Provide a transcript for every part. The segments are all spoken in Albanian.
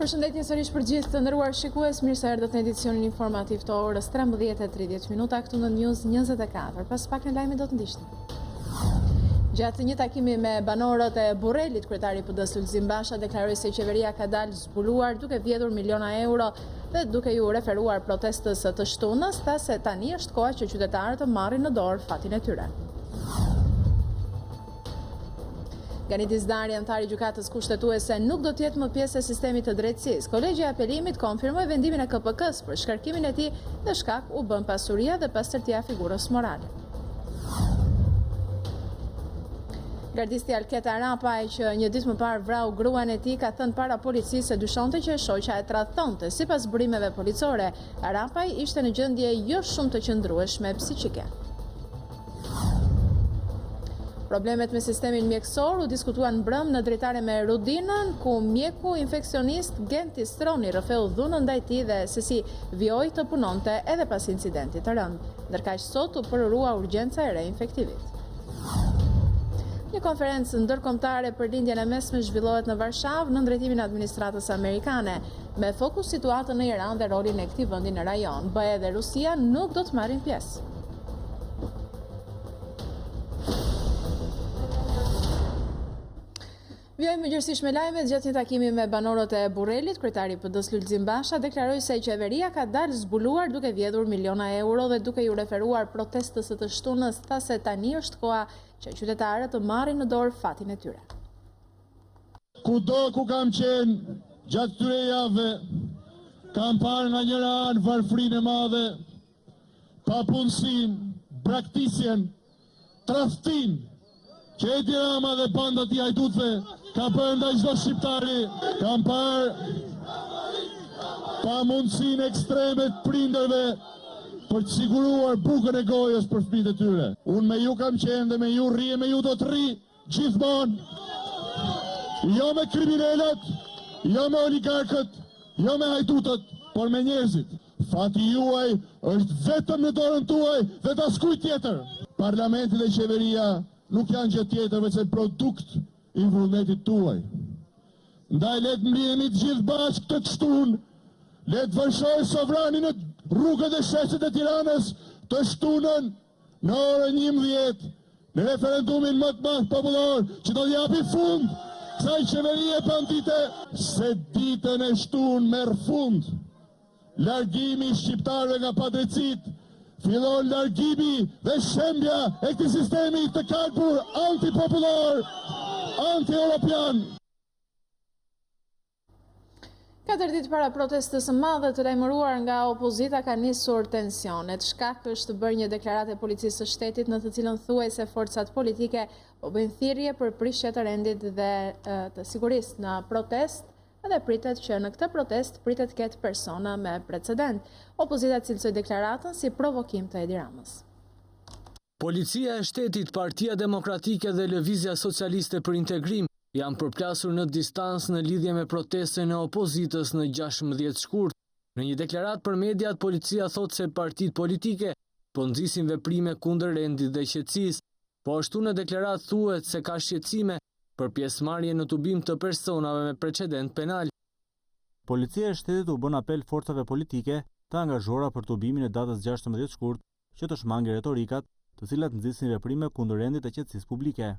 Përshëndetje sërish për gjithë të nderuar shikues, mirë se erdhët në edicionin informativ të orës 13:30 këtu në News 24. Pas pak në lajme do të ndiqni. Gjatë një takimi me banorët e Burrelit, kryetari i PD-s Lulzim Basha deklaroi se qeveria ka dalë zbuluar duke vjedhur miliona euro dhe duke ju referuar protestës të shtunës, tha se tani është koha që qytetarët të marrin në dorë fatin e tyre. Gani Dizdari, antari i gjykatës kushtetuese, nuk do të jetë më pjesë e sistemit të drejtësisë. Kolegji i apelimit konfirmoi vendimin e KPK-s për shkarkimin e tij dhe shkak u bën pasuria dhe pastërtia figurës morale. Gardisti Alket Arapaj, që një ditë më parë vrau gruan e tij, ka thënë para policisë se dyshonte që shoqja e tradhtonte. Sipas burimeve policore, Arapaj ishte në gjendje jo shumë të qëndrueshme psiqike. Problemet me sistemin mjekësor u diskutuan mbrëm në dritare me Rudinën, ku mjeku infeksionist Genti Stroni rrëfeu dhunën ndaj tij dhe se si vjoi të punonte edhe pas incidentit të rënd. Ndërkaq sot u përrua urgjenca e reinfektivit. Një konferencë ndërkombëtare për lindjen e mesme zhvillohet në Varshavë në drejtimin e administratës amerikane, me fokus situatën në Iran dhe rolin e këtij vendi në rajon. BE dhe Rusia nuk do të marrin pjesë. Vjojmë mëgjërësisht me lajmet. Gjatë një takimi me banorët e Burrelit, kryetari i PD-s Lulzim Basha deklaroi se qeveria ka dalë zbuluar duke vjedhur miliona euro dhe duke ju referuar protestës së të shtunës, tha se tani është koha që qytetarët të marrin në dorë fatin e tyre. Kudo ku kam qenë gjatë këtyre javëve, kam parë nga njëra anë varfrinë e madhe, papunësinë, braktisjen, tradhtinë që Edi Rama dhe banda t'i hajdutëve ka bërë ndaj çdo shqiptari. Kam parë pamundësinë ekstreme të prindërve për të siguruar bukën e gojës për fëmijët e tyre. Unë me ju kam qenë dhe me ju rri e me ju do të rri gjithmonë. Jo me kriminalët, jo me oligarkët, jo me hajdutët, por me njerëzit. Fati juaj është vetëm në dorën tuaj dhe të askujt tjetër. Parlamenti dhe qeveria nuk janë gjë tjetër veç se produkt i vullnetit tuaj. Ndaj le të mblihemi të gjithë bashkë të shtunë, le të vërshojë sovrani në rrugët e sheshet e Tiranës të shtunën në orën 11 në referendumin më të madh popullor që do t'japi fund kësaj qeverie pandite. Se ditën e shtunë merr fund largimi i shqiptarëve nga padrejtësitë, fillon largimi dhe shembja e këtij sistemi të kalbur antipopullor, anti-europian. 4 ditë para protestës së madhe të lajmëruar nga opozita ka nisur tensionet. Shkak është bërë një deklaratë e policisë së shtetit në të cilën thuaj se forcat politike po bëjnë thirrje për prishje të rendit dhe të sigurisë në protest, edhe pritet që në këtë protest pritet ketë persona me precedent. Opozita cilësoi deklaratën si provokim të Edi Ramës. Policia e shtetit, Partia Demokratike dhe Lëvizja Socialiste për Integrim janë përplasur në distancë në lidhje me protestën e opozitës në 16 shkurt. Në një deklaratë për mediat, policia thotë se partitë politike po nxisin veprime kundër rendit dhe qetësisë, po ashtu në deklaratë thuhet se ka shqetësime për pjesëmarrje në tubim të personave me precedent penal. Policia e shtetit u bën apel forcave politike të angazhuara për tubimin e datës 16 shkurt që të shmangë retorikat, të cilat nxisin veprime kundër rendit të qetësisë publike.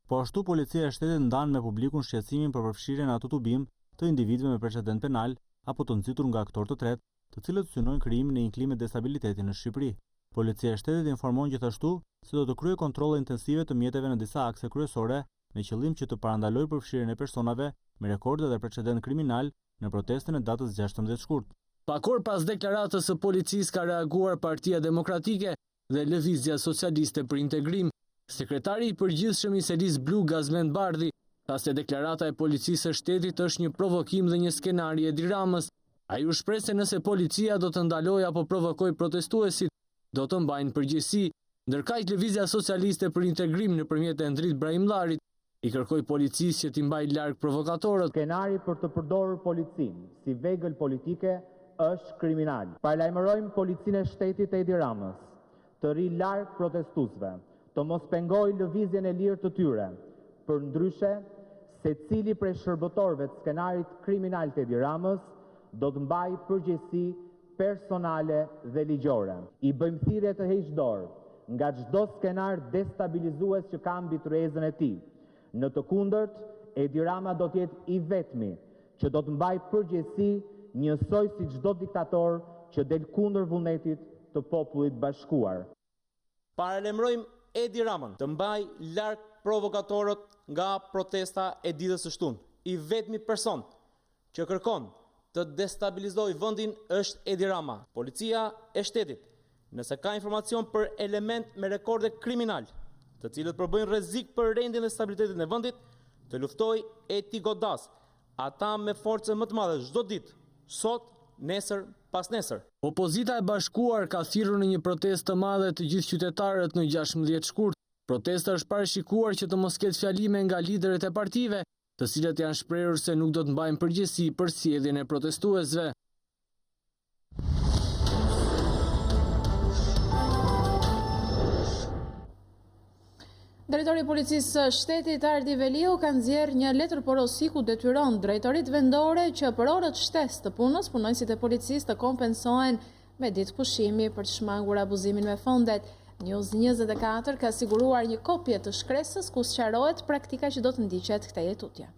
Po ashtu policia e shtetit ndan me publikun shqetësimin për përfshirjen në atë tubim të individëve me precedent penal apo të nxitur nga aktorë të tretë, të cilët synojnë krijimin e një klime destabiliteti në Shqipëri. Policia e shtetit informon gjithashtu se do të kryejë kontrolle intensive të mjeteve në disa akse kryesore me qëllim që të parandalojë përfshirjen e personave me rekorde dhe precedent kriminal në protestën e datës 16 shkurt. Pak orë pas deklaratës së policisë ka reaguar Partia Demokratike dhe Lëvizja Socialiste për Integrim. Sekretari i përgjithshëm i Selis Blu Gazmend Bardhi tha se deklarata e policisë së shtetit është një provokim dhe një skenari Edi Ramës. Ai u shpreh se nëse policia do të ndalojë apo provokojë protestuesit, do të mbajnë përgjegjësi. Ndërkaq Lëvizja Socialiste për Integrim nëpërmjet Endrit Brahimllarit i kërkoi policisë që t'i mbajë larg provokatorët. Skenari për të përdorur policinë si vegël politike është kriminal. Paralajmërojmë policinë e shtetit e Edi Ramës të ri larg protestuesve, të mos pengoj lëvizjen e lirë të tyre, për ndryshe secili prej shërbëtorëve të skenarit kriminal të Edi Ramës do të mbaj përgjegjësi personale dhe ligjore. I bëjmë thirrje të heqë dorë nga çdo skenar destabilizues që ka mbi tryezën e tij. Në të kundërt, Edi Rama do të jetë i vetmi që do të mbaj përgjegjësi njësoj si çdo diktator që del kundër vullnetit të popullit bashkuar. Paralajmërojmë Edi Ramën të mbaj larg provokatorët nga protesta e ditës së shtunë. I vetmi person që kërkon të destabilizojë vendin është Edi Rama. Policia e shtetit, nëse ka informacion për element me rekorde kriminal, të cilët përbëjnë rrezik për rendin dhe stabilitetin e vendit, të luftoj e t'i godas ata me forcë më të madhe çdo ditë, sot, nesër, pas nesër. Opozita e bashkuar ka thirrur në një protestë të madhe të gjithë qytetarët në 16 shkurt. Protesta është parashikuar që të mos ketë fjalime nga liderët e partive, të cilët janë shprehur se nuk do të mbajnë përgjegjësi për sjelljen e protestuesve. Drejtori i Policisë së Shtetit Ardi Veliu ka nxjerrë një letër porosi ku detyron drejtoritë vendore që për orët shtesë të punës punonjësit e policisë të kompensohen me ditë pushimi për të shmangur abuzimin me fondet. News24 ka siguruar një kopje të shkresës ku sqarohet praktika që do të ndiqet këtij tutje.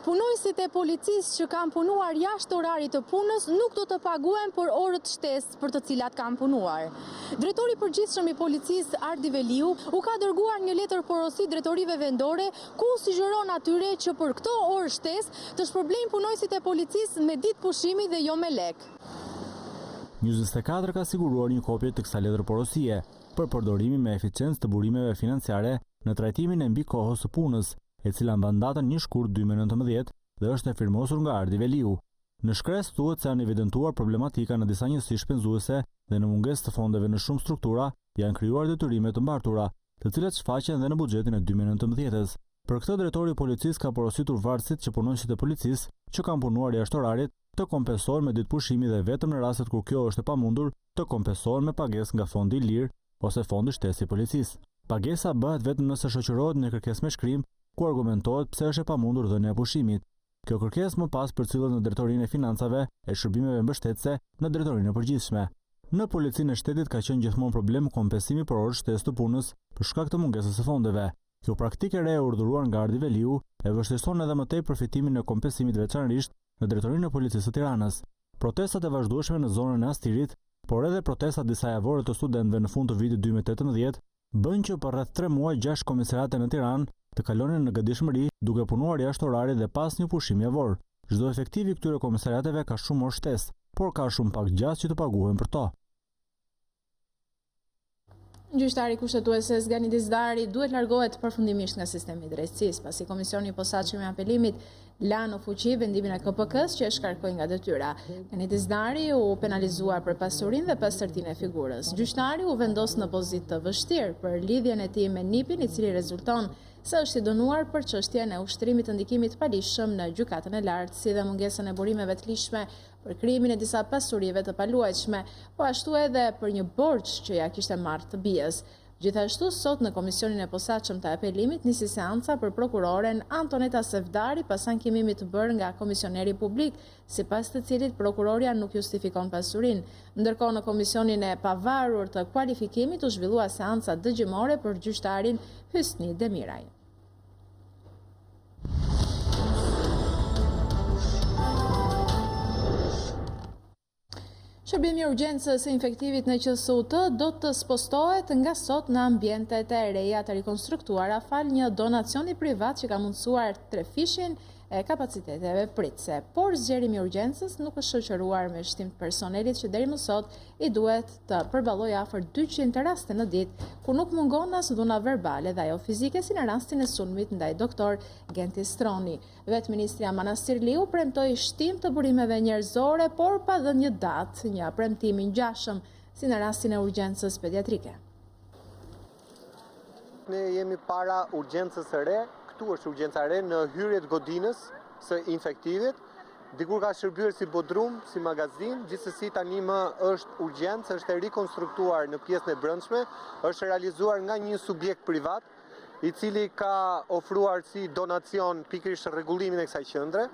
Punonjësit e policisë që kanë punuar jashtë orarit të punës nuk do të paguen për orët shtesë për të cilat kanë punuar. Drejtori i përgjithshëm i policisë Ardi Veliu u ka dërguar një letër porosi drejtorive vendore ku sugjeron atyre që për këto orë shtesë të shpërblejnë punonjësit e policisë me ditë pushimi dhe jo me lek. News24 ka siguruar një kopje të kësaj letër porosie për përdorimin me eficiencë të burimeve financiare në trajtimin e mbi kohës së punës, e cila mban datën 1 shkurt 2019 dhe është e firmosur nga Ardi Veliu. Në shkresë thuhet se janë evidentuar problematika në disa njësi shpenzuese dhe në mungesë të fondeve në shumë struktura janë krijuar detyrime të mbartura, të cilat shfaqen dhe në buxhetin e 2019-s. Për këtë drejtori i policisë ka porositur varësit që punonjësit e policisë që kanë punuar jashtë orarit të kompensohen me ditë pushimi dhe vetëm në rastet kur kjo është e pamundur të kompensohen me pagesë nga fondi i lirë ose fondi shtesë i policisë. Pagesa bëhet vetëm nëse shoqërohet në kërkesë me shkrim ku argumentohet pse është e pamundur dhënia e pushimit. Kjo kërkesë më pas përcillet në drejtorinë e financave e shërbimeve mbështetëse në drejtorinë e përgjithshme. Në policinë e shtetit ka qenë gjithmonë problem kompensimi për orë shtesë të punës për shkak të mungesës së fondeve. Kjo praktikë e re e urdhëruar nga Ardi Veliu e vështirëson edhe më tej përfitimin e kompensimit veçanërisht në drejtorinë e policisë së Tiranës. Protestat e vazhdueshme në zonën e Astirit, por edhe protestat disa javore të studentëve në fund të vitit 2018 bën që për rreth 3 muaj 6 komisariate në Tiranë të kalonin në gëdishmëri duke punuar jashtë orarit dhe pas një pushimi javor. Çdo efektiv i këtyre komisariateve ka shumë orë shtesë, por ka shumë pak gjatë që të paguhen për to. Gjyqtari kushtetues Zgani Dizdari duhet largohet përfundimisht nga sistemi i drejtësisë, pasi Komisioni i Posaçëm i Apelimit la në fuqi vendimin e KPK-s që e shkarkoi nga detyra. Zgani Dizdari u penalizuar për pasurinë dhe pastërtinë e figurës. Gjyqtari u vendos në pozitë të vështirë për lidhjen e tij me NIP-in, i cili rezulton se është i dënuar për çështjen e ushtrimit të ndikimit palishëm në gjykatën e lartë, si dhe mungesën e burimeve të lishme për krimin e disa pasurive të paluajtshme, po ashtu edhe për një borxh që ja kishte marrë të bijës. Gjithashtu, sot në Komisionin e Posaçëm të Apelimit nisi seanca për prokuroren Antoneta Sevdari pas ankimimit të bërë nga komisioneri publik, sipas të cilit prokuroria nuk justifikon pasurinë. Ndërkohë në Komisionin e Pavarur të Kualifikimit u zhvillua seanca dëgjimore për gjyqtarin Hysni Demiraj. Shërbimi i urgjencës së infektivit në QSUT do të spostohet nga sot në ambientet e reja të rikonstruktuara fal një donacioni privat që ka mundësuar trefishin e kapaciteteve pritse. Por zgjerimi i urgjencës nuk është shoqëruar me shtim të personelit që deri më sot i duhet të përballojë afër 200 raste në ditë, ku nuk mungon as dhuna verbale dhe ajo fizike si në rastin e sulmit ndaj doktor Edicioni. Vetë ministria Manastirliu premtoi shtim të burimeve njerëzore, por pa dhënë një datë, një premtim i ngjashëm si në rastin e urgjencës pediatrike. Ne jemi para urgjencës së re. Këtu është urgjenca e re në hyrjet godinës së infektivit. Dikur ka shërbyer si bodrum, si magazin, gjithsesi tani më është urgjencë, është e rikonstruktuar në pjesën e brendshme, është realizuar nga një subjekt privat i cili ka ofruar si donacion pikërisht rregullimin e kësaj qendre,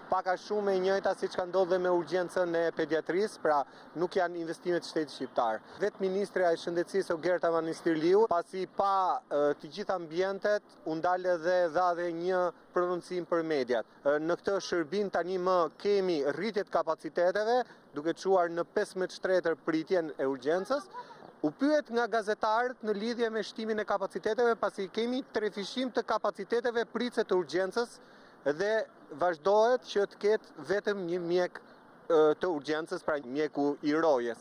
pak a shumë e njëjta siç ka ndodhur me urgjencën e pediatrisë, pra nuk janë investime të shtetit shqiptar. Vetë ministrja e shëndetësisë Gerta Manistirliu, pasi pa të gjitha ambientet, u ndal dhe dha dhe një prononcim për mediat. Në këtë shërbim tani më kemi rritje të kapaciteteve, duke çuar në 15 shtretër pritjen e urgjencës. U pyet nga gazetarët në lidhje me shtimin e kapaciteteve, pasi kemi trefishim të kapaciteteve pritse të urgjencës dhe vazhdohet që të ketë vetëm një mjek të urgjencës, pra mjeku i rojes.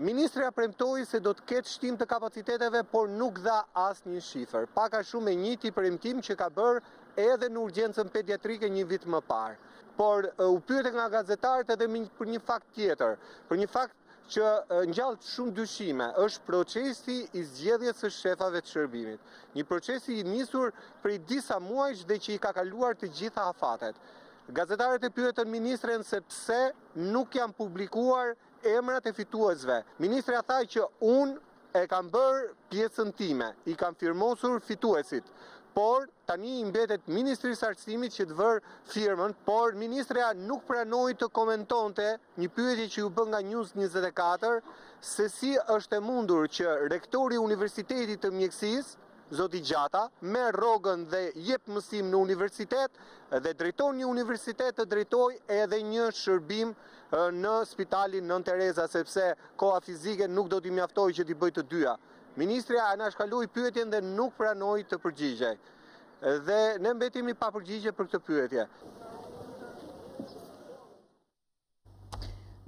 Ministrja premtoi se do të ketë shtim të kapaciteteve, por nuk dha asnjë shifër. Pak a shumë e njëjti premtim që ka bërë edhe në urgjencën pediatrike një vit më parë. Por u pyet nga gazetarët edhe për një fakt tjetër, për një fakt që ngjall shumë dyshime, është procesi i zgjedhjes së shefave të shërbimit. Një procesi i nisur prej disa muajsh dhe që i ka kaluar të gjitha afatet. Gazetarët e pyetën ministren se pse nuk janë publikuar emrat e fituesve. Ministrja tha që unë e kam bërë pjesën time, i kam firmosur fituesit. Por tani i mbetet Ministrisë Arsimit që të vërë firmën, por ministrja nuk pranoi të komentonte një pyetje që u bë nga News24 se si është e mundur që rektori i Universitetit të Mjekësisë, zoti Gjata, merr rrogën dhe jep mësim në universitet dhe drejton një universitet të drejtoj edhe një shërbim në spitalin Nën Tereza, sepse koha fizike nuk do t'i mjaftoj që t'i bëj të dyja. Ministrja na shkaloi pyetjen dhe nuk pranoi të përgjigjej. Dhe ne mbetemi pa përgjigje për këtë pyetje.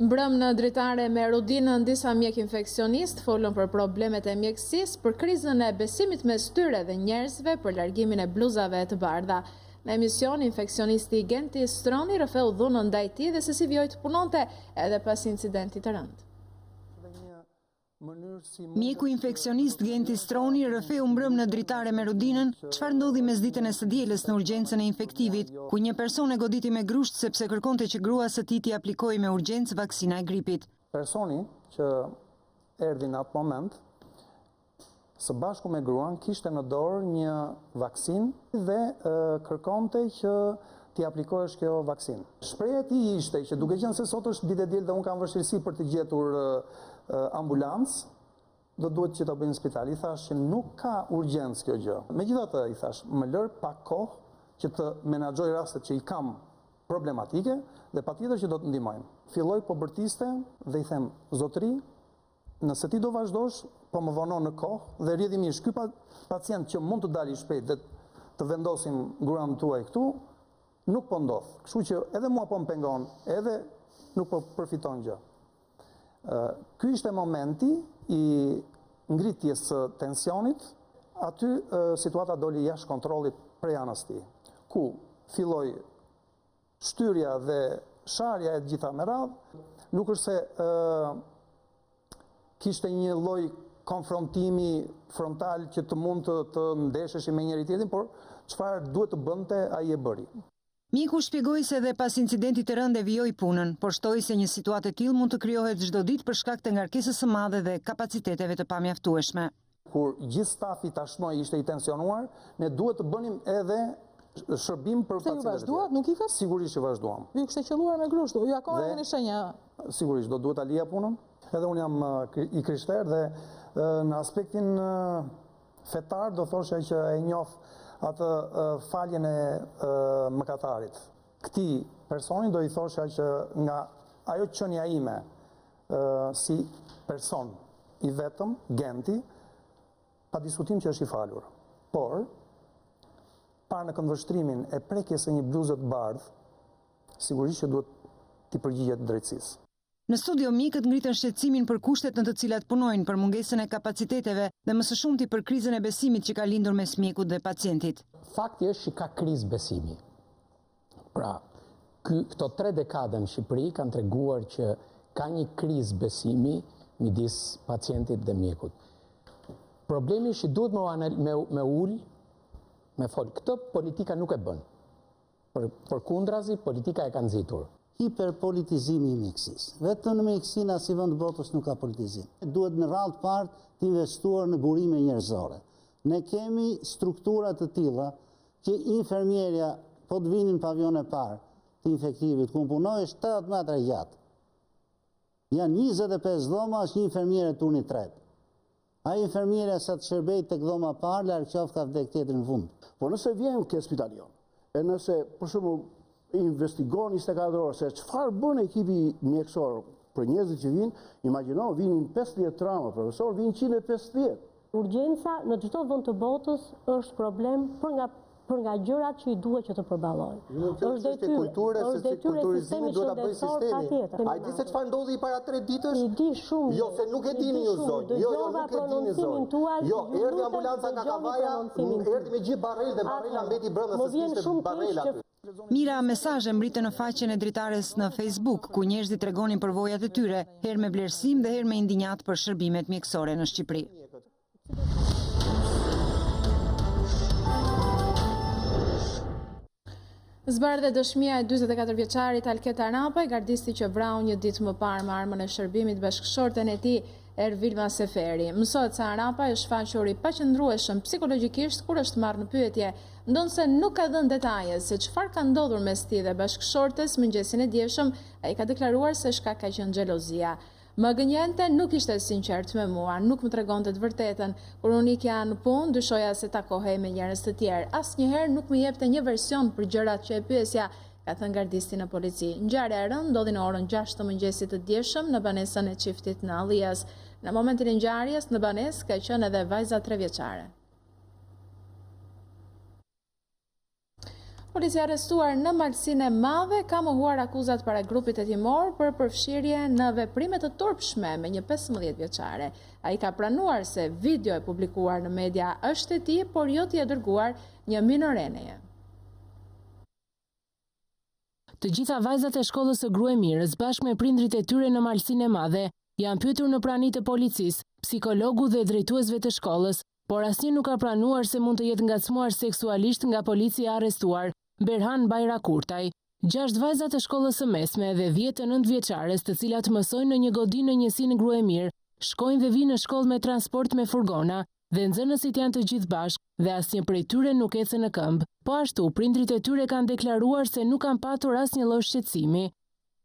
Mbrëm në dritare me rudinën, disa mjek infekcionist folën për problemet e mjekësisë, për krizën e besimit mes tyre dhe njerëzve, për largimin e bluzave të bardha. Në emision, infekcionisti Genti Stroni rrëfeu dhunën ndaj tij dhe se si vjoj të punonte edhe pas incidentit të rëndë. Mjeku infekcionist Genti Stroni rrëfeu mbrëm në dritare me rudinën, çfarë ndodhi mes ditën e së dielës në urgjencën e infektivit, ku një person e goditi me grusht sepse kërkonte që grua së tij t'i aplikojë me urgjencë vaksina e gripit. Personi që erdhi në atë moment, së bashku me gruan, kishte në dorë një vaksinë dhe kërkonte që t'i aplikohesh kjo vaksinë. Shpreha e tij ishte që duke qenë se sot është ditë e diel dhe unë kam vështirësi për të gjetur ambulancë, do duhet që të bëjnë në spital. I thash që nuk ka urgjencë kjo gjë. Megjithatë, i thash, më lër pak kohë që të menaxhoj rastet që i kam problematike dhe patjetër që do të ndihmojmë. Filloi po bërtiste dhe i them, zotëri, nëse ti do vazhdosh, po më vonon në kohë dhe rrjedhimisht ky pacient që mund të dalë shpejt dhe të vendosim gruan tuaj këtu, nuk po ndodh. Kështu që edhe mua po më pengon, edhe nuk po përfiton gjë. Ky ishte momenti i ngritjes së tensionit, aty situata doli jashtë kontrollit prej anës tij, ku filloi shtyrja dhe sharja e gjitha me radhë, nuk është se kishte një lloj konfrontimi frontal që të mund të ndesheshim me njëri tjetrin, por çfarë duhet të bënte ai e bëri. Mjeku shpjegoi se edhe pas incidentit të rëndë vijoi punën, por shtoi se një situatë e tillë mund të krijohet çdo ditë për shkak të ngarkesës së madhe dhe kapaciteteve të pamjaftueshme. Kur gjithë stafi tashmë ishte i tensionuar, ne duhet të bënim edhe shërbim për pacientët. Se ju vazhduat, nuk ikët? Sigurisht që vazhduam. Ju kishte qelluar me grushtu, ju akoma keni shenja. Sigurisht, do duhet ta lija punën. Edhe unë jam i krishter dhe në aspektin fetar do thosha që e njoh atë faljen e mëkatarit. Këtij personi do i thosha që nga ajo qenia ime si person i vetëm, Genti, pa diskutim që është i falur. Por, parë në këndvështrimin e prekjes së një bluze të bardhë, sigurisht që duhet t'i përgjigjet drejtësisë. Në studio mjekët ngritën shqetësimin për kushtet në të cilat punojnë, për mungesën e kapaciteteve dhe më së shumti për krizën e besimit që ka lindur mes mjekut dhe pacientit. Fakti është që ka krizë besimi. Pra, këto 3 dekada në Shqipëri kanë treguar që ka një krizë besimi midis pacientit dhe mjekut. Problemi është që duhet me ullë, me folë. Këtë politika nuk e bën. Për kundrazi, politika e ka nxitur. Hiperpolitizimi i mjekësisë. Vetëm në mjekësinë asnjë vend të botës nuk ka politizim. Duhet në radhë të parë të investuar në burime njerëzore. Ne kemi strukturat të tilla që infermierja po të vinin pavion e parë të infektivit, ku punoj 70 metra gjatë. Janë 25 dhoma, është një infermiere turni 3. A infermiera sa të shërbej tek dhoma parë, larg qoftë ka vdek tjetër në fund. Po nëse vjen ke spitalion, e nëse për shembull investigon 24 orë se çfarë bën ekipi mjekësor për njerëzit që vinë, imagjino vinin 50 trauma, profesor, vinin 150. Urgjenca në çdo vend të botës është problem për nga gjërat që i duhet që të përballojnë. Është detyrë kulturizimi duhet ta bëjë sistemi. A di se çfarë ndodhi para 3 ditësh? I di shumë. Jo, se nuk e dini ju zonjë. Jo, nuk e dini zonjë. Jo, erdhi ambulanca nga Kavaja, erdhi me gjithë barrel dhe barrela mbeti brenda se ishte barrela. Mira mesazhe mbritën në faqen e dritares në Facebook, ku njerëzit tregonin për vojat e tyre, herë me vlerësim dhe herë me indinjat për shërbimet mjekësore në Shqipëri. Zbardhe dëshmia e 44 vjeçarit Alket Arapaj, gardisti që vrau një ditë më parë me armën e shërbimit bashkëshorten e tij Ervilma Seferi. Mësohet se Arapaj është faqur i paqëndrueshëm psikologjikisht kur është marrë në pyetje, ndonse nuk ka dhënë detaje se çfarë ka ndodhur mes tij dhe bashkëshortes mëngjesin e dielshëm, ai ka deklaruar se shkak ka qenë xhelozia. Më gënjente nuk ishte sinqert me mua, nuk më tregonte të vërtetën. Kur unë ikja në punë, dyshoja se takohej me njerëz të tjerë. Asnjëherë nuk më jepte një version për gjërat që e pyesja, ka thënë gardisti në polici. Ngjarja e rëndë ndodhi në orën 6 të mëngjesit të dielshëm në banesën e çiftit në Allias. Në momentin e ngjarjes në banesë ka qenë edhe vajza 3 vjeçare. Policia arrestuar në Malsinë e Madhe ka mohuar akuzat para grupit hetimor për përfshirje në veprime të turpshme me një 15 vjeçare. Ai ka pranuar se video e publikuar në media është e tij, por jo t'i dërguar një minoreneje. Të gjitha vajzat e shkollës së Gruemirës bashkë me prindrit e tyre në Malsinë e Madhe janë pyetur në pranitë të policisë, psikologu dhe drejtuesve të shkollës, por asnjë nuk ka pranuar se mund të jetë ngacmuar seksualisht nga policia e arrestuar Berhan Bajrakurtaj. 6 vajza të shkollës së mesme dhe 10 të 9 vjeçares, të cilat mësojnë në një godinë në njësinë Gruemir, shkojnë dhe vinë në shkollë me transport me furgona dhe nxënësit janë të gjithë bashkë dhe asnjë prej tyre nuk ecën në këmbë. Po ashtu, prindrit e tyre kanë deklaruar se nuk kanë patur asnjë lloj shqetësimi.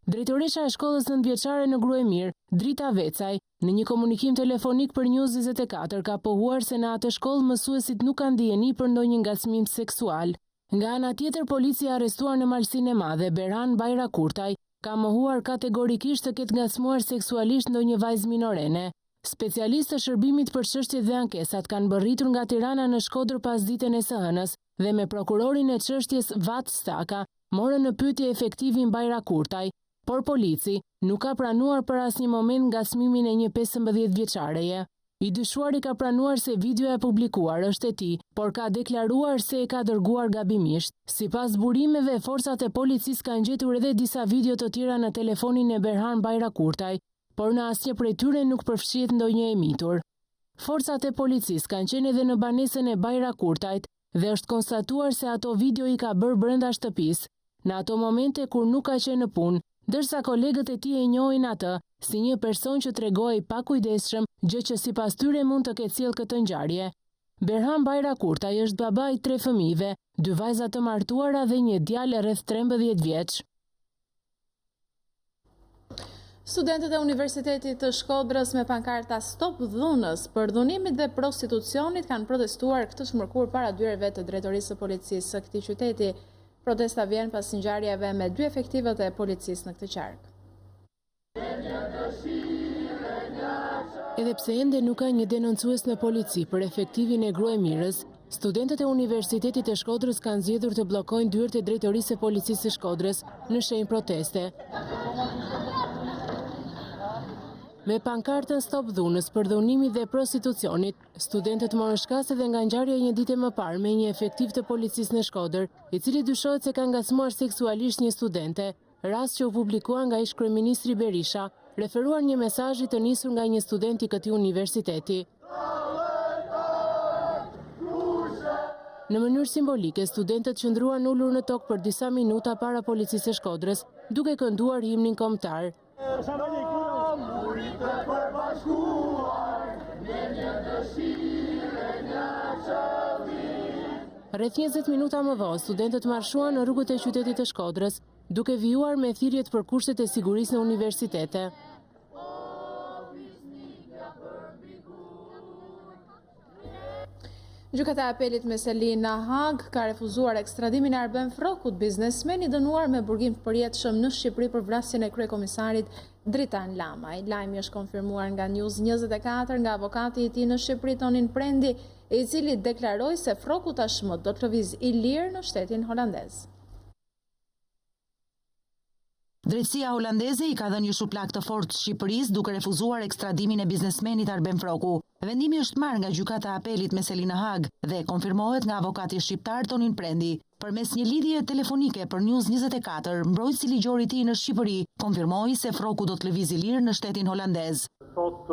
Drejtoresha e shkollës 9-vjeçare në Gruemir, Drita Vecaj, në një komunikim telefonik për News24 ka pohuar se në atë shkollë mësuesit nuk kanë dijeni për ndonjë ngacmim seksual. Nga ana tjetër, policia arrestuar në Malsinë e Madhe, Berhan Bajrakurtaj, ka mohuar kategorikisht të ketë ngacmuar seksualisht ndonjë vajzë minorene. Specialistë të shërbimit për çështjet dhe ankesat kanë bërritur nga Tirana në Shkodër pas ditën e së hënës dhe me prokurorin e çështjes Vat Staka morën në pyetje efektivin Bajrakurtaj, por polici nuk ka pranuar për asnjë moment ngacmimin e një 15 vjeçareje. I dyshuari ka pranuar se videoja e publikuar është e tij, por ka deklaruar se e ka dërguar gabimisht. Sipas burimeve, forcat e policisë kanë gjetur edhe disa video të tjera në telefonin e Berhan Bajrakurtaj, por në asnjë prej tyre nuk përfshihet ndonjë e mitur. Forcat e policisë kanë qenë edhe në banesën e Bajrakurtajt dhe është konstatuar se ato video i ka bërë brenda shtëpisë, në ato momente kur nuk ka qenë në punë, ndërsa kolegët e tij e njohin atë si një person që tregohej pa kujdesshëm, gjë që sipas tyre mund të ketë sjellë këtë ngjarje. Berhan Bajrakurtaj është baba i 3 fëmijëve, 2 vajza të martuara dhe një djalë rreth 13 vjeç. Studentët e Universitetit të Shkodrës me pankarta Stop dhunës për dhunimin dhe prostitucionit kanë protestuar këtë mërkur para dyerve të drejtorisë së policisë së këtij qyteti. Protesta vjen pas ngjarjeve me 2 efektivët e policisë në këtë qark. Edhe pse ende nuk ka një denoncues në polici për efektivin e Gruemirës, studentët e Universitetit të Shkodrës kanë zgjedhur të bllokojnë dyert e drejtorisë së policisë së Shkodrës në shenjë proteste. Me pankartën Stop dhunës për dhunimin dhe prostitucionit, studentët morën shkas edhe nga ngjarja një ditë më parë me një efektiv të policisë në Shkodër, i cili dyshohet se ka ngacmuar seksualisht një studente, rast që u publikua nga ish-kryeministri Berisha, referuar një mesazh të nisur nga një student i këtij universiteti. Në mënyrë simbolike, studentët qëndruan ulur në tokë për disa minuta para policisë së Shkodrës, duke kënduar himnin kombëtar. Rreth 20 minuta më vonë, studentët marshuan në rrugët e qytetit të Shkodrës, duke vijuar me thirrjet për kushtet e sigurisë në universitete. Gjykata e Apelit me Selina Hag ka refuzuar ekstradimin e Arben Frokut, biznesmeni dënuar me burgim të përjetshëm në Shqipëri për vrasjen e kryekomisarit Dritan Lamaj. Lajmi është konfirmuar nga News24 nga avokati i tij në Shqipëri Tonin Prendi, i cili deklaroi se Froku tashmë do të lëviz i lirë në shtetin holandez. Drejtësia holandeze i ka dhënë një shuplak të fortë Shqipërisë duke refuzuar ekstradimin e biznesmenit Arben Froku. Vendimi është marrë nga gjykata e Apelit me Selina Hag dhe konfirmohet nga avokati shqiptar Tonin Prendi. Përmes një lidhje telefonike për News24, mbrojtësi ligjor i tij në Shqipëri konfirmoi se Froku do të lëvizë lirë në shtetin holandez. Sot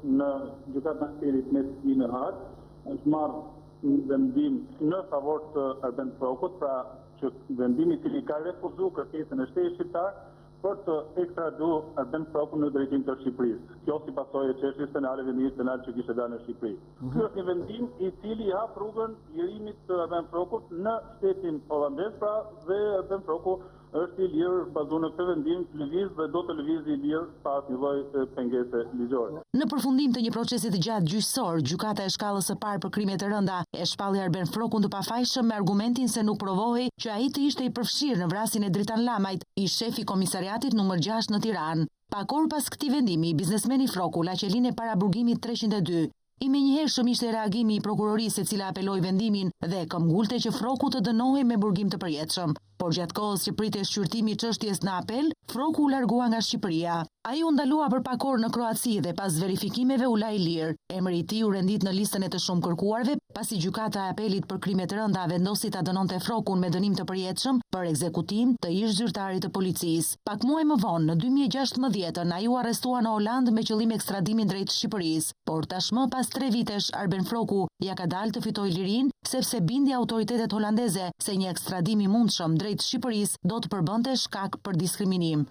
në gjykatën e Apelit me Selina Hag është marrë një vendim në favor të Arben Frokut, pra që vendimi i cili ka refuzuar kërkesën e shtetit shqiptar për të ekstraduar Arben Frokun në drejtim të Shqipërisë. Kjo si pasojë e çështjes penale vendimit penal që kishte dhënë në Shqipëri. Ky është një vendim i cili hap rrugën lirimit të Arben Frokut në shtetin holandez, pra dhe Arben Froku është i lirë bazuar në këtë vendim të lëviz dhe do të lëvizë i lirë pa asnjë lloj pengese ligjore. Në përfundim të një procesi të gjatë gjyqësor, gjykata e shkallës së parë për krime të rënda e shpalli Arben Frokun të pafajshëm me argumentin se nuk provohej që ai të ishte i përfshirë në vrasjen e Dritan Lamajt, i shefi komisariatit numër 6 në Tiranë. Pak orë pas këtij vendimi, biznesmeni Froku la qelinë para burgimit 302. I menjëhershëm ishte reagimi i prokurorisë e cila apeloi vendimin dhe këmbgulte që Froku të dënohej me burgim të përjetshëm. Por gjatë kohës që pritej shqyrtimi i çështjes në apel, Froku u largua nga Shqipëria. Ai u ndalua për pak orë në Kroaci dhe pas verifikimeve u la i lirë. Emri i tij u rendit në listën e të shumë kërkuarve, pasi gjykata e Apelit për krime të rënda vendosi ta dënonte Frokun me dënim të përjetshëm për ekzekutim të ish zyrtarit të policisë. Pak muaj më vonë, në 2016, ai u arrestua në Holandë me qëllim ekstradimin drejt Shqipërisë, por tashmë pas 3 vitesh Arben Froku ja ka dalë të fitojë lirinë sepse bindi autoritetet holandeze se një ekstradim i mundshëm drejt Shqipërisë do të përbënte shkak për diskriminim.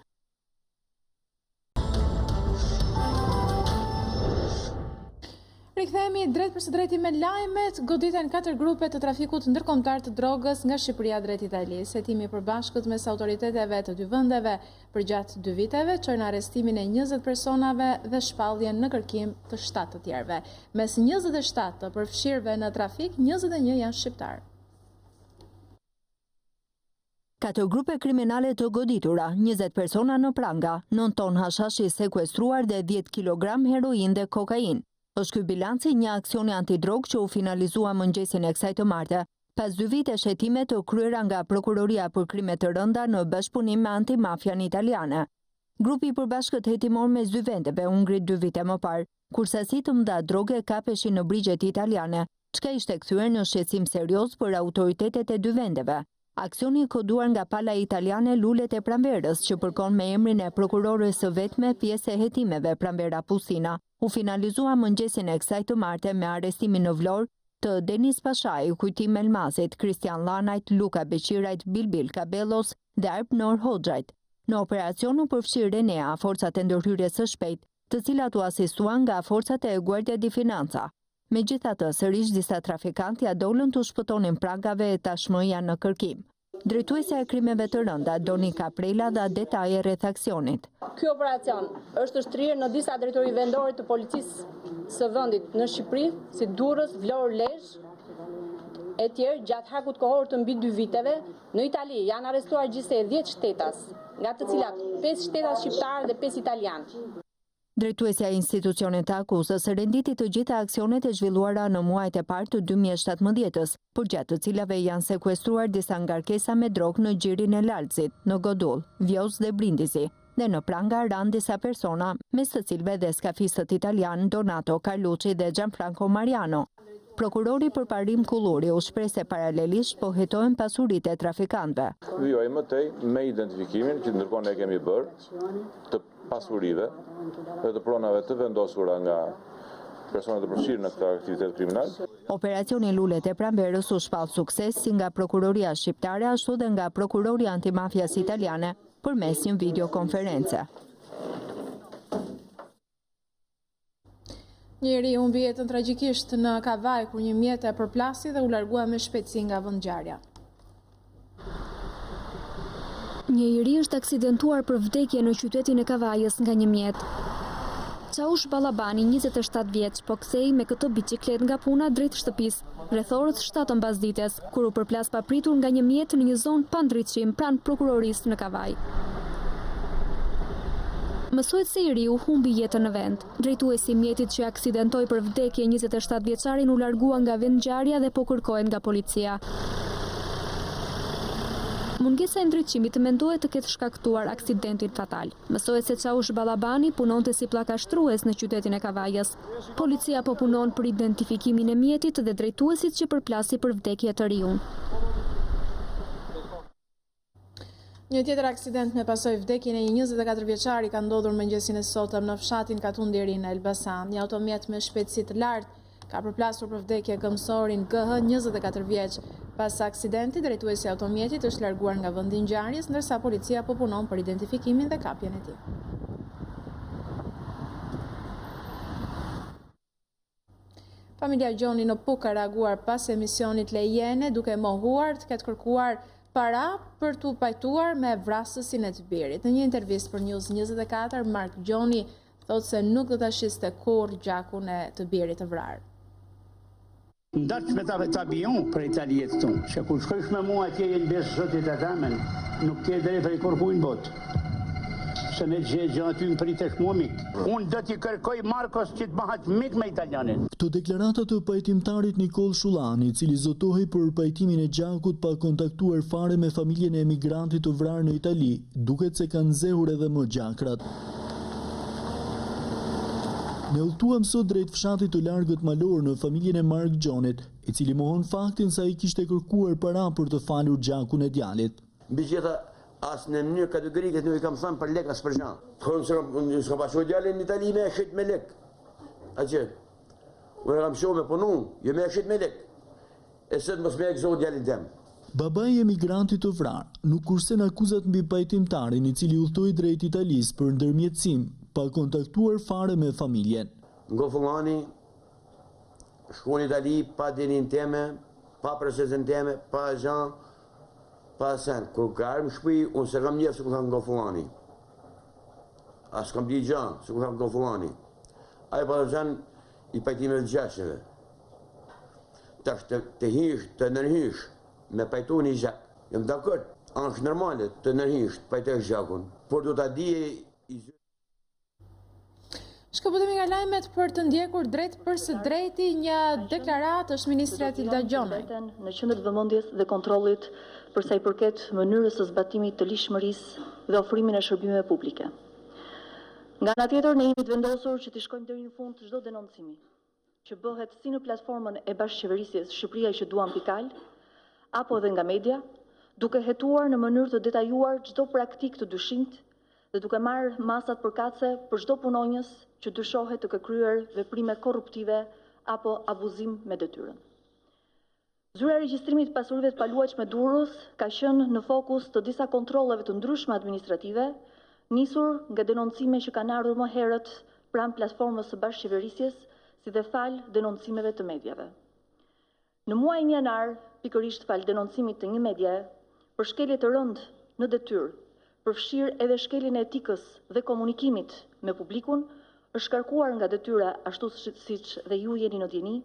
Rikthehemi drejt për së drejti me lajmet. Goditen 4 grupe të trafikut ndërkombëtar të drogës nga Shqipëria drejt Italisë. Hetimi i përbashkët mes autoriteteve të dy vendeve përgjatë 2 viteve çojnë arrestimin e 20 personave dhe shpalljen në kërkim të 7 të tjerëve. Mes 27 të përfshirëve në trafik, 21 janë shqiptar. 4 grupe kriminale të goditura, 20 persona në pranga, 9 ton hashashi sekuestruar dhe 10 kg heroin dhe kokain. Është ky bilanci një aksioni antidrog që u finalizua mëngjesin e kësaj të marte, pas 2 vitesh hetime të kryera nga Prokuroria për krime të rënda në bashkëpunim me antimafian italiane. Grupi i përbashkët hetimor mes 2 vendeve u ngrit 2 vite më parë, kur sasi të mëdha droge kapeshin në brigjet italiane, çka ishte kthyer në shqetësim serioz për autoritetet e 2 vendeve. Aksioni koduar nga pala italiane Lulet e Pranverës, që përkon me emrin e prokurores së vetme pjesë e hetimeve Pranvera Pusina, u finalizua mëngjesin e kësaj të marte me arrestimin në Vlorë të Denis Pashaj, Kujtim Elmazit, Kristian Lanajt, Luka Beqirajt, Bilbil Kabellos dhe Arpnor Hoxhajt. Në operacion u përfshirë Renea, forcat e ndërhyrjes së shpejtë, të cilat u asistuan nga forcat e Guardia di Finanza. Megjithatë, sërish disa trafikantë ja dolën të shpëtonin prangave e tashmë janë në kërkim. Drejtuesja e krimeve të rënda, Doni Caprela, dha detaje rreth aksionit. Ky operacion është shtrirë në disa drejtori vendore të policisë së vendit në Shqipëri, si Durrës, Vlorë, Lezhë e tjerë gjatë hakut kohor të mbi 2 viteve. Në Itali janë arrestuar gjithsej 10 shtetas, nga të cilat 5 shtetas shqiptarë dhe 5 italianë. Drejtuesja e institucionit të akuzës renditi të gjitha aksionet e zhvilluara në muajt e parë të 2017-s, për gjatë të cilave janë sekuestruar disa ngarkesa me drogë në gjirin e Lalzit, në Godull, Vjoz dhe Brindisi, dhe në pranga ranë disa persona, mes të cilëve dhe skafistët italian Donato Carlucci dhe Gianfranco Mariano. Prokurori për parim Kulluri u shpreh se paralelisht po hetohen pasuritë e trafikantëve. Vijoj më tej me identifikimin që ndërkohë ne kemi bërë të pasurive dhe të pronave të vendosura nga personat të përfshirë në këtë aktivitet kriminal. Operacioni Lulet e Pranverës u shpall sukses si nga Prokuroria Shqiptare ashtu dhe nga Prokuroria Antimafias Italiane përmes një videokonference. Njeri humbi jetën tragjikisht në Kavaj kur një mjet e përplasi dhe u largua me shpejtësi nga vendngjarja. Një iri është aksidentuar për vdekje në qytetin e Kavajës nga një mjet. Çaush Ballabani, 27 vjeç, po kthej me këtë biçiklet nga puna drejt shtëpisë, rreth orës 7 mbasdites, kur u përplas papritur nga një mjet në një zonë pa ndritshim pranë prokurorisë në Kavaj. Mësohet se i riu humbi jetën në vend. Drejtuesi i mjetit që aksidentoi për vdekje 27 vjeçarin u largua nga vendngjarja dhe po kërkohet nga policia. Mungesa e ndriçimit mendohet të ketë shkaktuar aksidentin fatal. Mësohet se Çaush Ballabani punonte si pllakashtrues në qytetin e Kavajës. Policia po punon për identifikimin e mjetit dhe drejtuesit që përplasi për vdekje të riun. Një tjetër aksident me pasojë vdekjen e një 24 vjeçari ka ndodhur mëngjesin e sotëm në fshatin Katunderi në Elbasan. Një automjet me shpejtësi të lartë ka përplasur për vdekje këmësorin GH 24 vjeç. Pas aksidenti, drejtuesi i automjetit është larguar nga vendi i ngjarjes, ndërsa policia po punon për identifikimin dhe kapjen e tij. Familja Gjoni në Puk ka reaguar pas emisionit Lejene duke mohuar të ketë kërkuar para për t'u pajtuar me vrasësin e të birit. Në një intervistë për News24, Mark Gjoni thotë se nuk do ta shiste kurrë gjakun e të birit të vrarë. Ndatë me ta bion për Italijet tonë, që kur shkojsh me mua atje jenë besë zotit e tamen, nuk tje drejt për i kërkujnë botë. Se me gjë aty më pritesh mua mik. Unë do t'i kërkoj Marcos që t'bahat mik me italianin. Këto deklaratat të pajtimtarit Nikol Shullani, i cili zotohej për pajtimin e gjakut pa kontaktuar fare me familjen e emigrantit të vrarë në Itali, duket se kanë nxehur edhe më gjakrat. Ne udhëtuam sot drejt fshatit të largët malor në familjen e Mark Gjonit, i cili mohon faktin se ai kishte kërkuar para për të falur gjakun e djalit. Mbi gjitha, as në mënyrë kategorike nuk i kam thënë për lek as për gjë. Thonë se s'ka pasur djalin në Itali me shit me lek. Atje. Unë kam shoh me punu, jo me shit me lek. E sot mos më gëzo djalin tim. Babai i emigrantit të vrarë nuk kursen akuzat mbi pajtimtarin i cili udhtoi drejt Italisë për ndërmjetësim, pa kontaktuar fare me familjen. Ngo fullani, shku në Itali, pa dinin teme, pa procesin teme, pa agjan, pa sen. Kur ka armë shpi, unë se kam njefë se ku tham ngo fullani. As kam di gjan, se ku tham ngo fullani. Aje pa agjan i pajtime të gjasheve. Tash të hish, të nërhish, me pajtu një gjak. Jëmë dakord, është normale të nërhish, të pajtesh gjakun, por do t'a di i zyrë. Shkëputemi nga lajmet për të ndjekur drejt për së drejti një deklaratë është Ministri Atilda Gjonaj. Në qendër të vëmendjes dhe kontrollit për sa i përket mënyrës së zbatimit të lishmërisë dhe ofrimin e shërbimeve publike. Nga ana tjetër, ne jemi të vendosur që të shkojmë deri në fund të çdo denoncimi, që bëhet si në platformën e bashkëqeverisjes Shqipëria që duam pikal, apo edhe nga media, duke hetuar në mënyrë të detajuar çdo praktikë të dyshimt dhe duke marrë masat përkatëse për çdo punonjës që dyshohet të ka kryer veprime korruptive apo abuzim me detyrën. Zyra e regjistrimit të pasurive të paluajtshme Durrës ka qenë në fokus të disa kontrolleve të ndryshme administrative, nisur nga denoncime që kanë ardhur më herët pranë platformës së bashkëqeverisjes, si dhe fal denoncimeve të mediave. Në muajin janar, pikërisht fal denoncimit të një medie për shkelje të rëndë në detyrë, përfshirë edhe shkeljen e etikës dhe komunikimit me publikun, është shkarkuar nga detyra ashtu siç dhe ju jeni në djeni,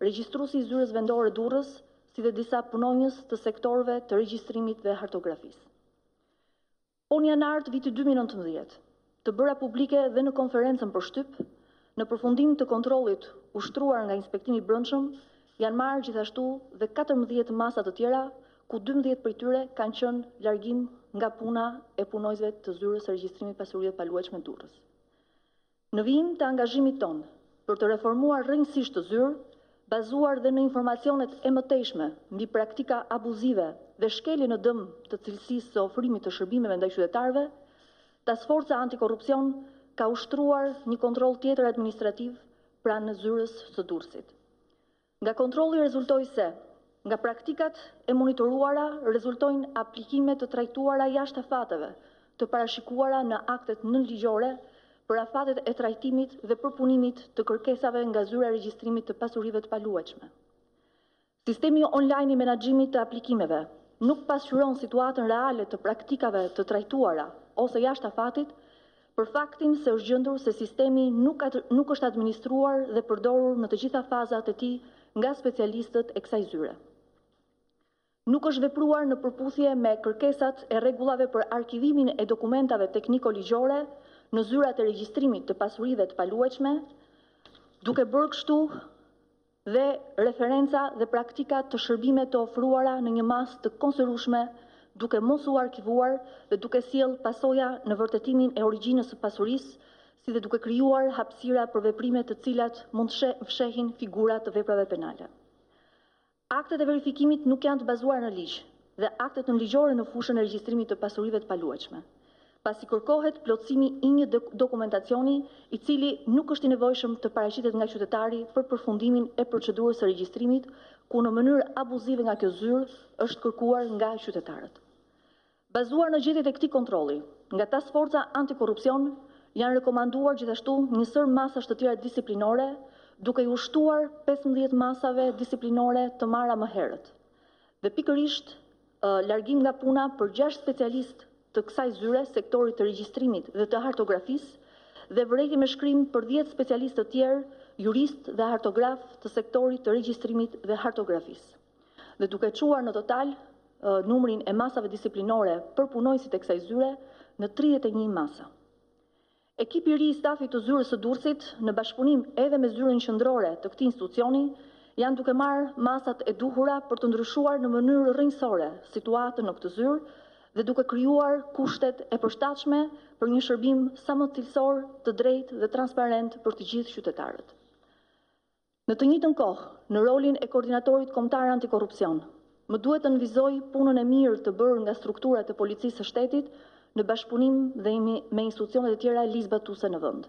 regjistruesi i Zyrës Vendore Durrës, si dhe disa punonjës të sektorëve të regjistrimit dhe hartografisë. Unë janar të vitit 2019, të bëra publike dhe në konferencën për shtyp, në përfundim të kontrollit ushtruar nga Inspektimi i Brendshëm, janë marrë gjithashtu dhe 14 masa të tjera, ku 12 prej tyre kanë qenë largim nga puna e punojësve të Zyrës së Regjistrimit të Pasurive të Paluajtshme Durrës. Në vijim të angazhimit tonë për të reformuar rrënjësisht të zyrë, bazuar dhe në informacionet e mëtejshme mbi praktika abuzive dhe shkelje në dëm të cilësisë së ofrimit të shërbimeve ndaj qytetarëve, Task Forca Antikorrupsion ka ushtruar një kontroll tjetër administrativ pranë Zyrës së Durrësit. Nga kontrolli rezultoi se nga praktikat e monitoruara rezultojnë aplikime të trajtuara jashtë afateve, të parashikuara në aktet nënligjore për afatet e trajtimit dhe përpunimit të kërkesave nga zyra e regjistrimit të pasurive të paluajtshme. Sistemi online i menaxhimit të aplikimeve nuk pasqyron situatën reale të praktikave të trajtuara ose jashtë afatit, për faktin se është gjendur se sistemi nuk është administruar dhe përdorur në të gjitha fazat e tij nga specialistët e kësaj zyre. Nuk është vepruar në përputhje me kërkesat e rregullave për arkivimin e dokumentave tekniko-ligjore në zyrat e regjistrimit të pasurive të paluajtshme, duke bërë kështu dhe referenca dhe praktika të shërbime të ofruara në një masë të konsiderueshme, duke mos u arkivuar dhe duke sjell pasoja në vërtetimin e origjinës së pasurisë, si dhe duke krijuar hapësira për veprime të cilat mund të fshehin figura të veprave penale. Aktet e verifikimit nuk janë të bazuar në ligj dhe aktet nënligjore në fushën e regjistrimit të pasurive të paluajtshme, pasi kërkohet plotësimi i një dokumentacioni i cili nuk është i nevojshëm të paraqitet nga qytetari për përfundimin e procedurës së regjistrimit, ku në mënyrë abuzive nga kjo zyrë është kërkuar nga qytetarët. Bazuar në gjetjet e këtij kontrolli, nga task forca antikorrupsion janë rekomanduar gjithashtu njësër masash të tjera disiplinore, duke i ushtuar 15 masave disiplinore të marra më herët. Dhe pikërisht largim nga puna për 6 specialistë të kësaj zyre, sektorit të regjistrimit dhe të hartografisë, dhe vërejtje me shkrim për 10 specialistë të tjerë, jurist dhe hartograf të sektorit të regjistrimit dhe hartografisë. Dhe duke çuar në total numrin e masave disiplinore për punojësit e kësaj zyre në 31 masa. Ekipi i ri i stafit të zyrës së Durrësit, në bashkëpunim edhe me zyrën qendrore të këtij institucioni, janë duke marrë masat e duhura për të ndryshuar në mënyrë rrënjësore situatën në këtë zyrë dhe duke krijuar kushtet e përshtatshme për një shërbim sa më cilësor, të drejtë dhe transparent për të gjithë qytetarët. Në të njëjtën kohë, në rolin e koordinatorit kombëtar antikorrupsion, më duhet të nënvizoj punën e mirë të bërë nga strukturat e policisë së shtetit në bashkëpunim dhe me institucionet e tjera ligjzbatuese në vend.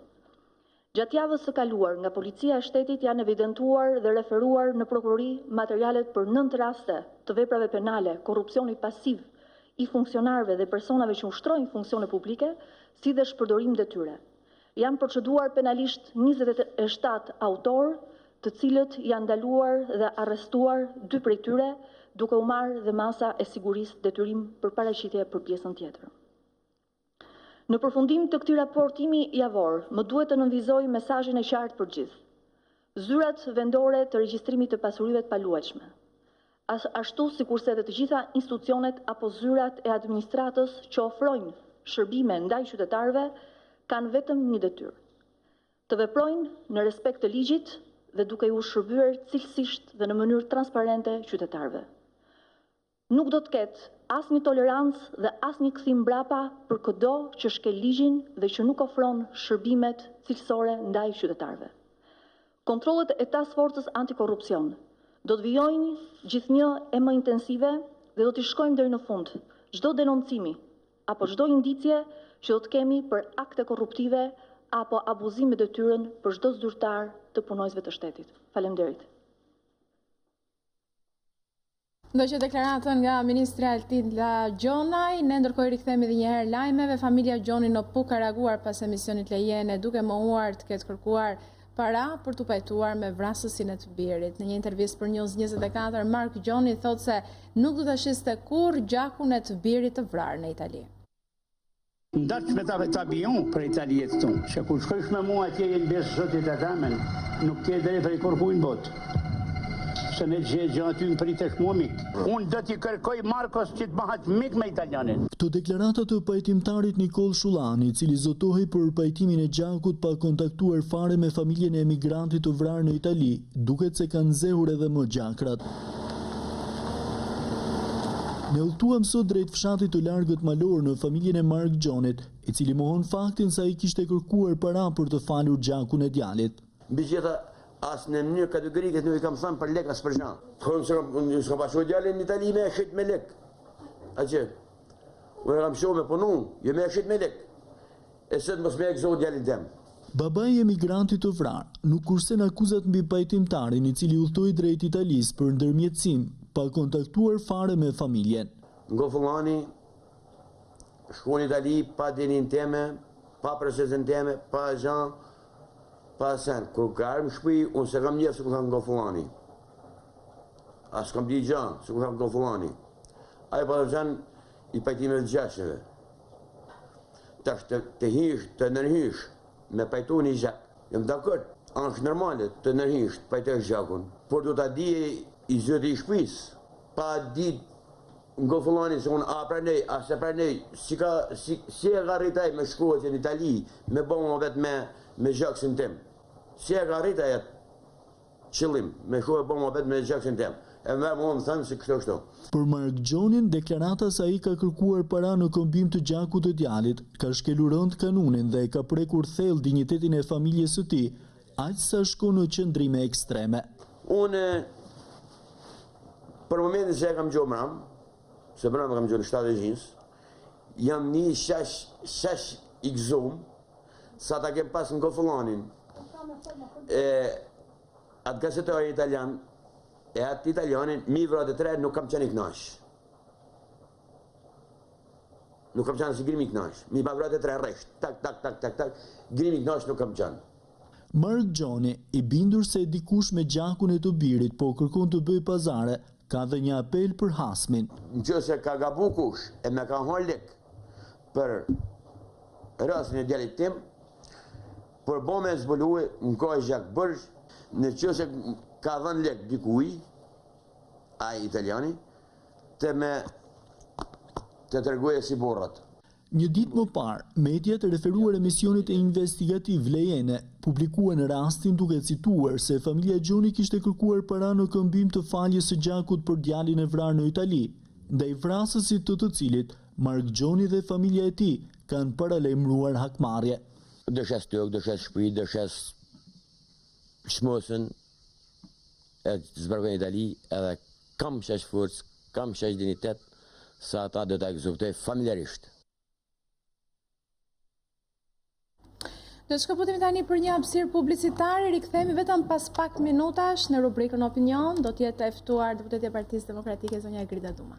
Gjatë javës së kaluar, nga policia e shtetit janë evidentuar dhe referuar në prokurori materialet për 9 raste të veprave penale, korrupsioni pasiv i funksionarëve dhe personave që ushtrojnë funksione publike, si dhe shpërdorim detyre. Janë proceduar penalisht 27 autor, të cilët janë ndaluar dhe arrestuar 2 prej tyre, duke u marrë dhe masa e sigurisë detyrim për paraqitje për pjesën tjetër. Në përfundim të këtij raportimi javor, më duhet të nënvizoj mesazhin e qartë për gjithë. Zyrat vendore të regjistrimit të pasurive të paluajtshme, ashtu sikurse edhe të gjitha institucionet apo zyrat e administratës që ofrojnë shërbime ndaj qytetarëve, kanë vetëm një detyrë: të veprojnë në respekt të ligjit dhe duke u shërbyer cilësisht dhe në mënyrë transparente qytetarëve. Nuk do të ketë asnjë tolerancë dhe asnjë kthim mbrapa për çdo që shkel ligjin dhe që nuk ofron shërbimet cilësore ndaj qytetarëve. Kontrollet e task forcës antikorrupsion do të vijojnë gjithnjë e më intensive dhe do t'i shkojmë deri në fund çdo denoncimi apo çdo indicje që do të kemi për akte korruptive apo abuzim me detyrën për çdo zyrtar të punojësve të shtetit. Faleminderit. Ndoqë deklaratën nga Ministri Altila Gjonaj, ne ndërkohë rikthehemi edhe një herë lajmeve. Familja Gjoni në Puk ka reaguar pas emisionit Lejene, duke mohuar të ketë kërkuar para për të pajtuar me vrasësin e të birit. Në një intervistë për News24, Mark Gjoni thotë se nuk do të shiste kur gjakun e të birit të vrarë në Itali. Ndaç me ta bion për Italijet tonë, që kur shkojsh me mua atje jenë besë zotit e tamen, nuk ke drejt për i kërkuin botë. Se me gjë aty më pritesh mua mik. Unë do t'i kërkoj Markos që të bëhat mik me italianin. Këto deklarata të pajtimtarit Nikol Shullani, i cili zotohej për pajtimin e gjakut pa kontaktuar fare me familjen e emigrantit të vrarë në Itali, duket se kanë nxehur edhe më gjakrat. Ne udhëtuam sot drejt fshatit të largët malor në familjen e Mark Gjonit, i cili mohon faktin se ai kishte kërkuar para për të falur gjakun e djalit. Asë në mënyrë kategorike nuk i kam thënë për lek as për gjanë. Unë s'ka pashu djalin në Itali me e shit me lek. A që? Unë kam shoh me punu, jo me e shit me lek. E sëtë mos me e gëzohë djalin tem. Babai i emigrantit të vrarë nuk kursen akuzat mbi pajtimtarin, i cili udhtoi drejt Italisë për ndërmjetësim, pa kontaktuar fare me familjen. Ngo fullani, shku në Itali pa dinin teme, pa prezencën teme, pa agent, pa sen. Kur ka ardhur në shtëpi, unë se kam njeh se ku kam nga fullani. As kam di gjë, se ku kam nga fullani. Ai pa thënë i pajtimeve të gjasheve. Tash të hish, të nërhish, me pajtu një gjak. Jam dakord, është normale të nërhish, të pajtosh gjakun, por do ta di i zoti i shtëpisë, pa ditë nga fullani se unë a pranej, a se pranej, si e ka rritaj me shkohet në Itali, me bëma vetë me gjaksin tim. Si e ka rritaj atë qëllim, me shkohet bëma vetë me gjaksin tim. E më më thëmë se kështu. Për Mark Gjonin, deklarata sa i ka kërkuar para në kombim të gjakut të djalit, ka shkelur rënd kanunin dhe ka prekur thellë dinjitetin e familjes së tij, aq sa shko në qëndrime ekstreme. Unë, për momentin se e kam gjo mram, se brama kam gjo në 7 gjins, jam një shash i gëzum, sa ta kem pas në gofullanin, atë gazetori italian, e atë italianin, mi vratë të tre, nuk kam qenë i knash. Nuk kam qenë si grimi i knash. Mi pa vratë të tre resht, tak, grimi i knash nuk kam qenë. Mark Gjoni, i bindur se dikush me gjakun e të birit, po kërkon të bëj pazare, ka dhe një apel për Hasmin. Në që se ka gabu kush e me ka hon lek për rasin e djelit tim, për bo me zbuluhe në kohë gjak bërsh, në që se ka dhen lek dikuj, a italiani, të tërguje si borrat. Një ditë më parë, mediat referuar emisionit e investigativ Lejene publikuan rastin duke cituar se familja Gjoni kishte kërkuar para në këmbim të faljes së gjakut për djalin e vrarë në Itali, ndaj vrasësit të cilit Mark Gjoni dhe familja e tij kanë paralajmëruar hakmarrje. Dëshes tokë, dëshes shtëpi, dëshes shmosën e të zbërgojnë Itali, edhe kam shesh forcë, kam shesh dinitet, sa ata do të ekzultoj familjarisht. Do të shkëputemi tani për një hapësirë publicitare, rikthehemi vetëm pas pak minutash në rubrikën Opinion, do të jetë e ftuar deputetja e Partisë Demokratike zonja Grida Duma.